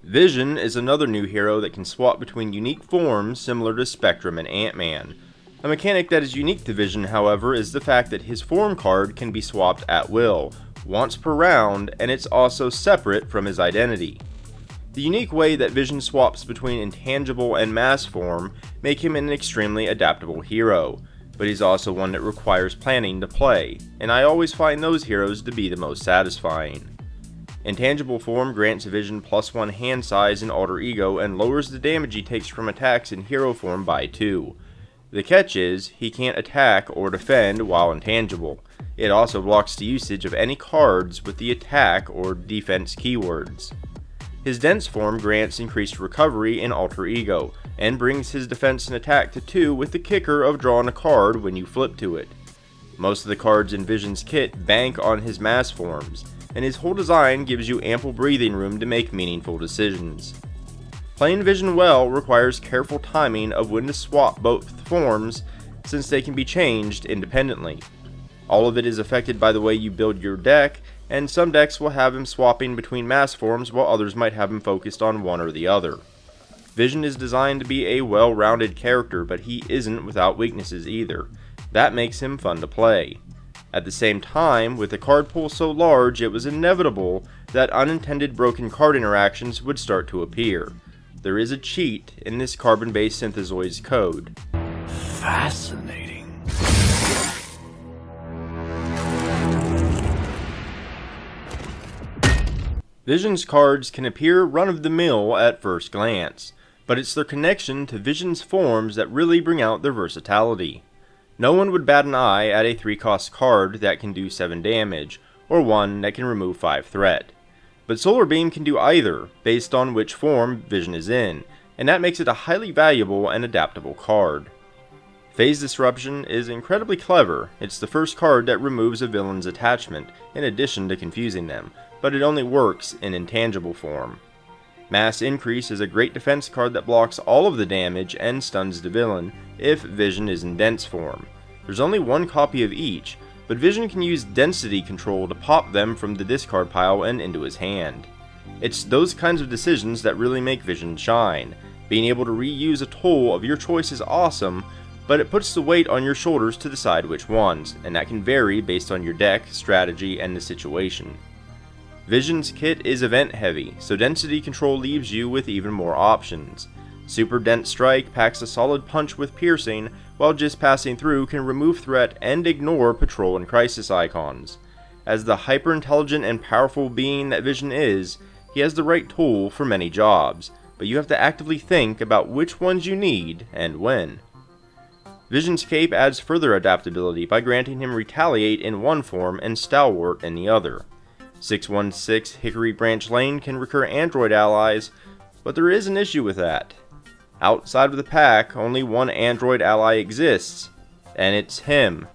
Vision is another new hero that can swap between unique forms similar to Spectrum and Ant-Man. A mechanic that is unique to Vision, however, is the fact that his form card can be swapped at will, once per round, and it's also separate from his identity. The unique way that Vision swaps between intangible and mass form make him an extremely adaptable hero, but he's also one that requires planning to play, and I always find those heroes to be the most satisfying. Intangible form grants Vision +1 hand size and alter ego and lowers the damage he takes from attacks in hero form by 2. The catch is, he can't attack or defend while intangible. It also blocks the usage of any cards with the attack or defense keywords. His dense form grants increased recovery in alter ego, and brings his defense and attack to 2 with the kicker of drawing a card when you flip to it. Most of the cards in Vision's kit bank on his mass forms, and his whole design gives you ample breathing room to make meaningful decisions. Playing Vision well requires careful timing of when to swap both forms, since they can be changed independently. All of it is affected by the way you build your deck, and some decks will have him swapping between mass forms while others might have him focused on one or the other. Vision is designed to be a well-rounded character, but he isn't without weaknesses either. That makes him fun to play. At the same time, with the card pool so large, it was inevitable that unintended broken card interactions would start to appear. There is a cheat in this carbon-based synthezoid's code. Fascinating. Vision's cards can appear run-of-the-mill at first glance, but it's their connection to Vision's forms that really bring out their versatility. No one would bat an eye at a 3-cost card that can do 7 damage, or one that can remove 5 threat. But Solar Beam can do either, based on which form Vision is in, and that makes it a highly valuable and adaptable card. Phase Disruption is incredibly clever. It's the first card that removes a villain's attachment, in addition to confusing them, but it only works in intangible form. Mass Increase is a great defense card that blocks all of the damage and stuns the villain if Vision is in dense form. There's only one copy of each, but Vision can use density control to pop them from the discard pile and into his hand. It's those kinds of decisions that really make Vision shine. Being able to reuse a tool of your choice is awesome, but it puts the weight on your shoulders to decide which ones, and that can vary based on your deck, strategy, and the situation. Vision's kit is event heavy, so density control leaves you with even more options. Super Dense Strike packs a solid punch with piercing, while just passing through can remove threat and ignore patrol and crisis icons. As the hyper-intelligent and powerful being that Vision is, he has the right tool for many jobs, but you have to actively think about which ones you need and when. Vision's cape adds further adaptability by granting him Retaliate in one form and Stalwart in the other. 616 Hickory Branch Lane can recur android allies, but there is an issue with that. Outside of the pack, only one android ally exists, and it's him.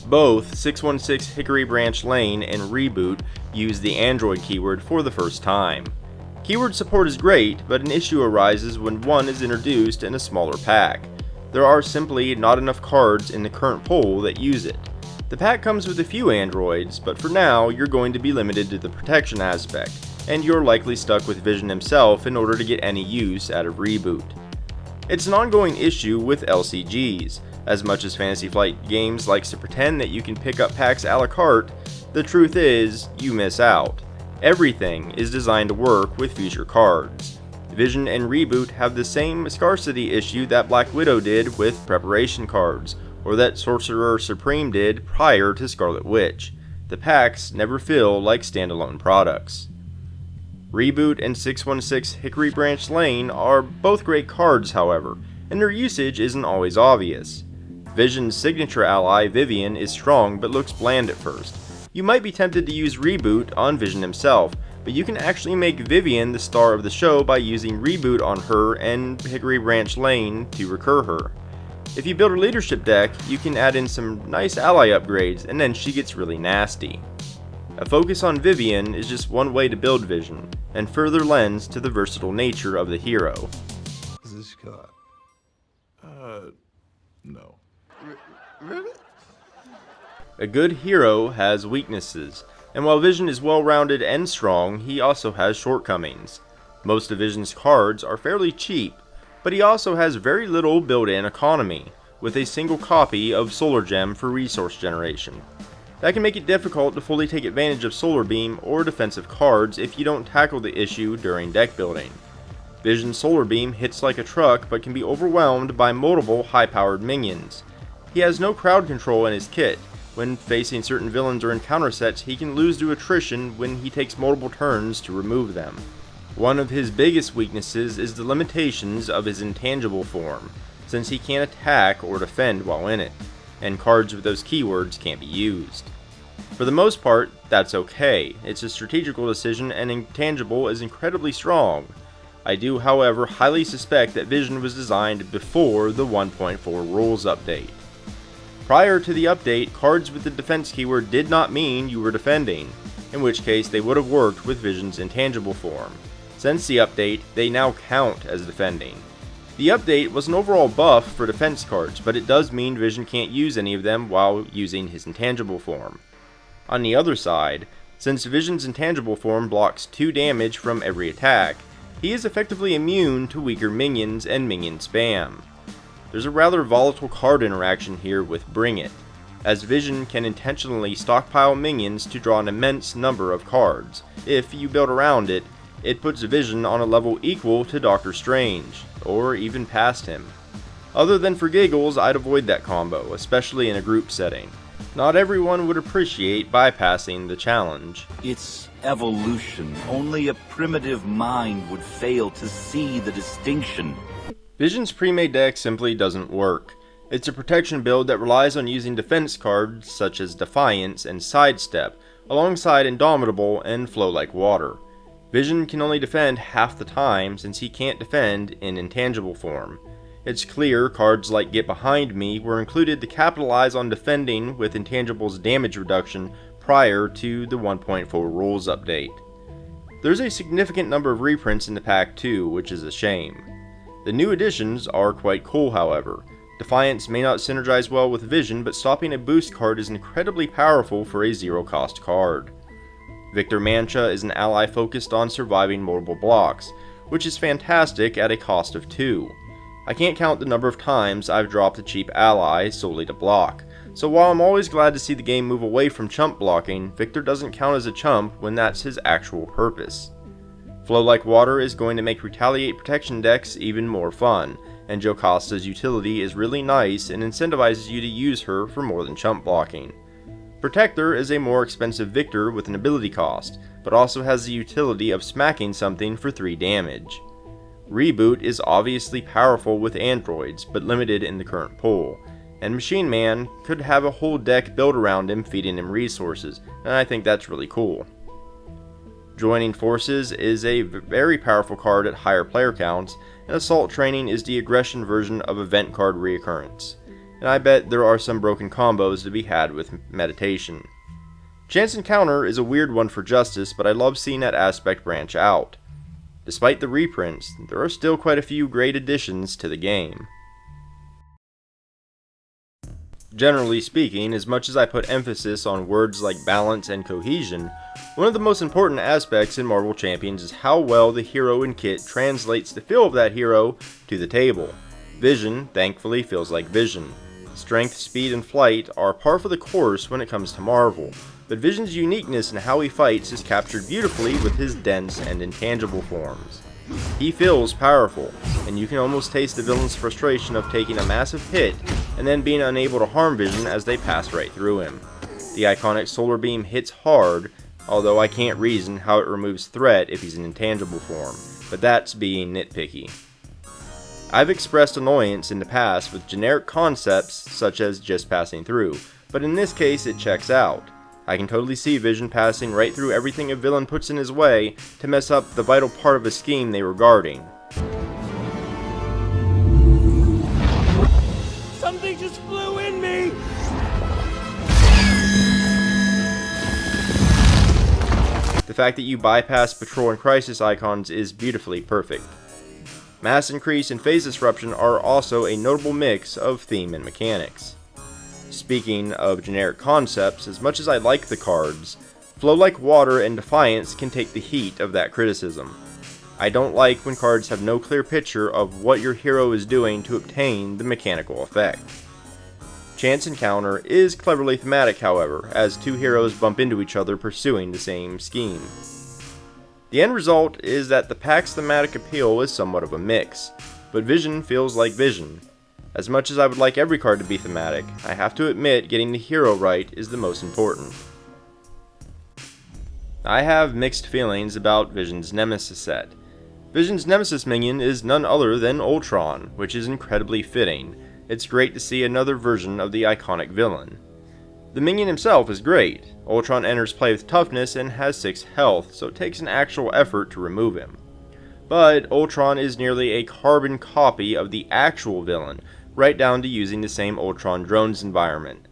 Both 616 Hickory Branch Lane and Reboot use the android keyword for the first time. Keyword support is great, but an issue arises when one is introduced in a smaller pack. There are simply not enough cards in the current pool that use it. The pack comes with a few androids, but for now you're going to be limited to the protection aspect, and you're likely stuck with Vision himself in order to get any use out of Reboot. It's an ongoing issue with LCGs. As much as Fantasy Flight Games likes to pretend that you can pick up packs a la carte, the truth is, you miss out. Everything is designed to work with future cards. Vision and Reboot have the same scarcity issue that Black Widow did with preparation cards, or that Sorcerer Supreme did prior to Scarlet Witch. The packs never feel like standalone products. Reboot and 616 Hickory Branch Lane are both great cards, however, and their usage isn't always obvious. Vision's signature ally, Vivian, is strong but looks bland at first. You might be tempted to use Reboot on Vision himself, but you can actually make Vivian the star of the show by using Reboot on her and Hickory Branch Lane to recur her. If you build a leadership deck, you can add in some nice ally upgrades, and then she gets really nasty. A focus on Vivian is just one way to build Vision, and further lends to the versatile nature of the hero. Is this Scott? No. Really? A good hero has weaknesses, and while Vision is well-rounded and strong, he also has shortcomings. Most of Vision's cards are fairly cheap, but he also has very little built-in economy, with a single copy of Solar Gem for resource generation. That can make it difficult to fully take advantage of Solar Beam or defensive cards if you don't tackle the issue during deck building. Vision's Solar Beam hits like a truck but can be overwhelmed by multiple high-powered minions. He has no crowd control in his kit. When facing certain villains or encounter sets, he can lose to attrition when he takes multiple turns to remove them. One of his biggest weaknesses is the limitations of his intangible form, since he can't attack or defend while in it, and cards with those keywords can't be used. For the most part, that's okay. It's a strategical decision and intangible is incredibly strong. I do, however, highly suspect that Vision was designed before the 1.4 rules update. Prior to the update, cards with the defense keyword did not mean you were defending, in which case they would have worked with Vision's intangible form. Since the update, they now count as defending. The update was an overall buff for defense cards, but it does mean Vision can't use any of them while using his intangible form. On the other side, since Vision's intangible form blocks 2 damage from every attack, he is effectively immune to weaker minions and minion spam. There's a rather volatile card interaction here with Bring It, as Vision can intentionally stockpile minions to draw an immense number of cards. If you build around it, it puts Vision on a level equal to Doctor Strange, or even past him. Other than for giggles, I'd avoid that combo, especially in a group setting. Not everyone would appreciate bypassing the challenge. It's evolution. Only a primitive mind would fail to see the distinction. Vision's Premade deck simply doesn't work. It's a protection build that relies on using defense cards such as Defiance and Sidestep, alongside Indomitable and Flow Like Water. Vision can only defend half the time since he can't defend in intangible form. It's clear cards like Get Behind Me were included to capitalize on defending with Intangible's damage reduction prior to the 1.4 rules update. There's a significant number of reprints in the pack too, which is a shame. The new additions are quite cool, however. Defiance may not synergize well with Vision, but stopping a boost card is incredibly powerful for a zero-cost card. Victor Mancha is an ally focused on surviving multiple blocks, which is fantastic at a cost of 2. I can't count the number of times I've dropped a cheap ally solely to block, so while I'm always glad to see the game move away from chump blocking, Victor doesn't count as a chump when that's his actual purpose. Flow Like Water is going to make Retaliate protection decks even more fun, and Jocasta's utility is really nice and incentivizes you to use her for more than chump blocking. Protector is a more expensive Victor with an ability cost, but also has the utility of smacking something for 3 damage. Reboot is obviously powerful with androids, but limited in the current pool, and Machine Man could have a whole deck built around him feeding him resources, and I think that's really cool. Joining Forces is a very powerful card at higher player counts, and Assault Training is the aggression version of Event Card Reoccurrence, and I bet there are some broken combos to be had with Meditation. Chance Encounter is a weird one for Justice, but I love seeing that aspect branch out. Despite the reprints, there are still quite a few great additions to the game. Generally speaking, as much as I put emphasis on words like balance and cohesion, one of the most important aspects in Marvel Champions is how well the hero and kit translates the feel of that hero to the table. Vision, thankfully, feels like Vision. Strength, speed, and flight are par for the course when it comes to Marvel, but Vision's uniqueness in how he fights is captured beautifully with his dense and intangible forms. He feels powerful, and you can almost taste the villain's frustration of taking a massive hit and then being unable to harm Vision as they pass right through him. The iconic Solar Beam hits hard, although I can't reason how it removes threat if he's in intangible form, but that's being nitpicky. I've expressed annoyance in the past with generic concepts such as just passing through, but in this case it checks out. I can totally see Vision passing right through everything a villain puts in his way to mess up the vital part of a scheme they were guarding. Something just flew in me! The fact that you bypass Patrol and Crisis icons is beautifully perfect. Mass Increase and Phase Disruption are also a notable mix of theme and mechanics. Speaking of generic concepts, as much as I like the cards, Flow Like Water and Defiance can take the heat of that criticism. I don't like when cards have no clear picture of what your hero is doing to obtain the mechanical effect. Chance Encounter is cleverly thematic, however, as two heroes bump into each other pursuing the same scheme. The end result is that the pack's thematic appeal is somewhat of a mix, but Vision feels like Vision. As much as I would like every card to be thematic, I have to admit getting the hero right is the most important. I have mixed feelings about Vision's Nemesis set. Vision's Nemesis minion is none other than Ultron, which is incredibly fitting. It's great to see another version of the iconic villain. The minion himself is great. Ultron enters play with toughness and has 6 health, so it takes an actual effort to remove him. But Ultron is nearly a carbon copy of the actual villain, right down to using the same Ultron drones environment.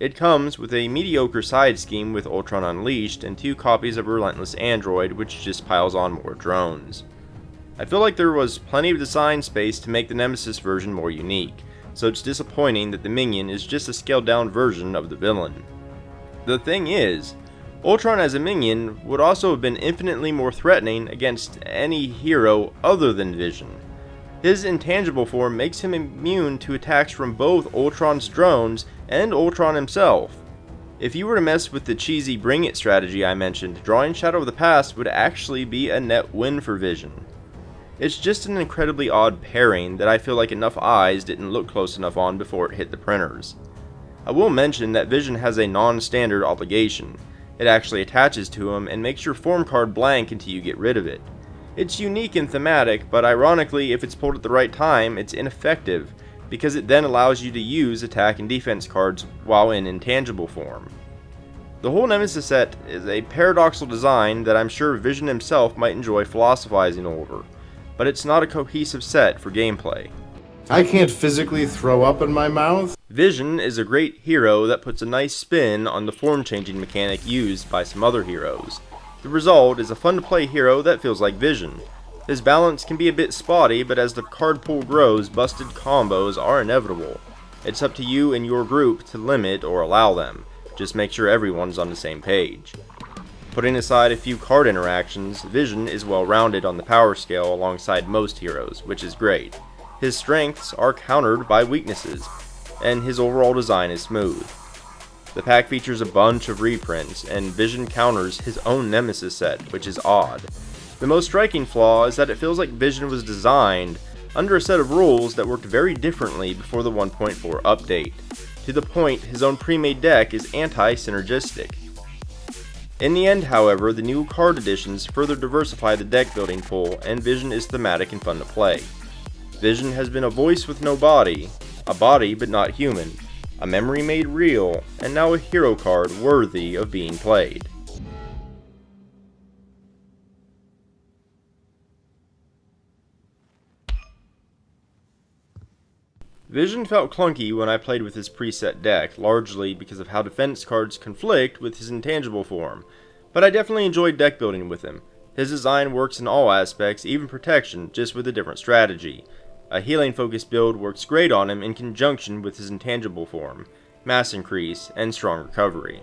It comes with a mediocre side scheme with Ultron Unleashed and 2 copies of Relentless Android, which just piles on more drones. I feel like there was plenty of design space to make the Nemesis version more unique, so it's disappointing that the minion is just a scaled down version of the villain. The thing is, Ultron as a minion would also have been infinitely more threatening against any hero other than Vision. His intangible form makes him immune to attacks from both Ultron's drones and Ultron himself. If you were to mess with the cheesy Bring It strategy I mentioned, drawing Shadow of the Past would actually be a net win for Vision. It's just an incredibly odd pairing that I feel like enough eyes didn't look close enough on before it hit the printers. I will mention that Vision has a non-standard obligation. It actually attaches to him and makes your form card blank until you get rid of it. It's unique and thematic, but ironically, if it's pulled at the right time, it's ineffective, because it then allows you to use attack and defense cards while in intangible form. The whole Nemesis set is a paradoxical design that I'm sure Vision himself might enjoy philosophizing over, but it's not a cohesive set for gameplay. I can't physically throw up in my mouth. Vision is a great hero that puts a nice spin on the form-changing mechanic used by some other heroes. The result is a fun-to-play hero that feels like Vision. His balance can be a bit spotty, but as the card pool grows, busted combos are inevitable. It's up to you and your group to limit or allow them. Just make sure everyone's on the same page. Putting aside a few card interactions, Vision is well-rounded on the power scale alongside most heroes, which is great. His strengths are countered by weaknesses, and his overall design is smooth. The pack features a bunch of reprints, and Vision counters his own Nemesis set, which is odd. The most striking flaw is that it feels like Vision was designed under a set of rules that worked very differently before the 1.4 update. To the point, his own pre-made deck is anti-synergistic. In the end, however, the new card additions further diversify the deck building pool, and Vision is thematic and fun to play. Vision has been a voice with no body, a body but not human, a memory made real, and now a hero card worthy of being played. Vision felt clunky when I played with his preset deck, largely because of how defense cards conflict with his intangible form, but I definitely enjoyed deck building with him. His design works in all aspects, even protection, just with a different strategy. A healing focused build works great on him in conjunction with his intangible form, mass increase, and strong recovery.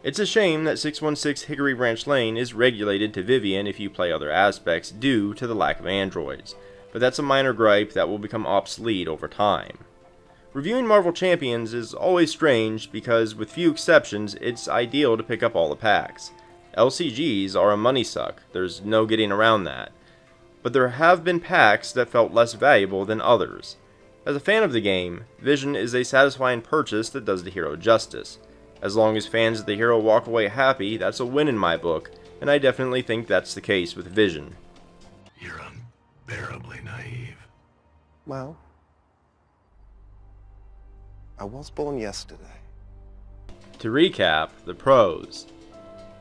It's a shame that 616 Hickory Branch Lane is regulated to Vivian if you play other aspects due to the lack of androids, but that's a minor gripe that will become obsolete over time. Reviewing Marvel Champions is always strange because, with few exceptions, it's ideal to pick up all the packs. LCGs are a money suck, there's no getting around that. But there have been packs that felt less valuable than others. As a fan of the game, Vision is a satisfying purchase that does the hero justice. As long as fans of the hero walk away happy, that's a win in my book, and I definitely think that's the case with Vision. You're unbearably naive. Well, I was born yesterday. To recap, the pros.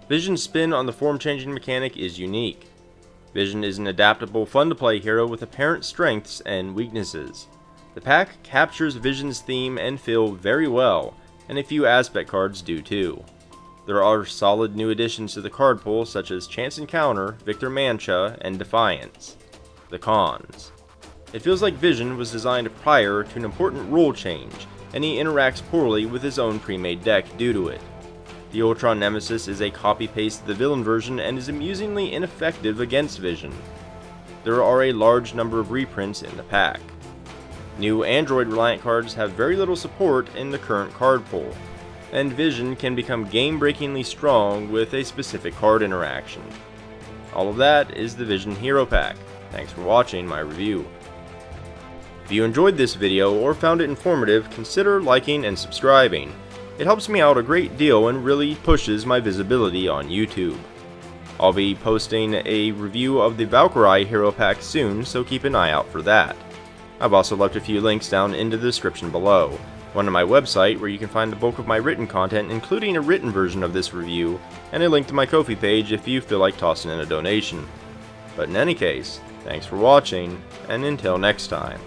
Vision's spin on the form-changing mechanic is unique. Vision is an adaptable, fun-to-play hero with apparent strengths and weaknesses. The pack captures Vision's theme and feel very well, and a few aspect cards do too. There are solid new additions to the card pool such as Chance Encounter, Victor Mancha, and Defiance. The cons. It feels like Vision was designed prior to an important rule change, and he interacts poorly with his own pre-made deck due to it. The Ultron Nemesis is a copy-paste of the villain version and is amusingly ineffective against Vision. There are a large number of reprints in the pack. New Android-reliant cards have very little support in the current card pool, and Vision can become game-breakingly strong with a specific card interaction. All of that is the Vision Hero Pack. Thanks for watching my review. If you enjoyed this video or found it informative, consider liking and subscribing. It helps me out a great deal and really pushes my visibility on YouTube. I'll be posting a review of the Valkyrie Hero Pack soon, so keep an eye out for that. I've also left a few links down in the description below. One on my website where you can find the bulk of my written content, including a written version of this review, and a link to my Ko-fi page if you feel like tossing in a donation. But in any case, thanks for watching, and until next time.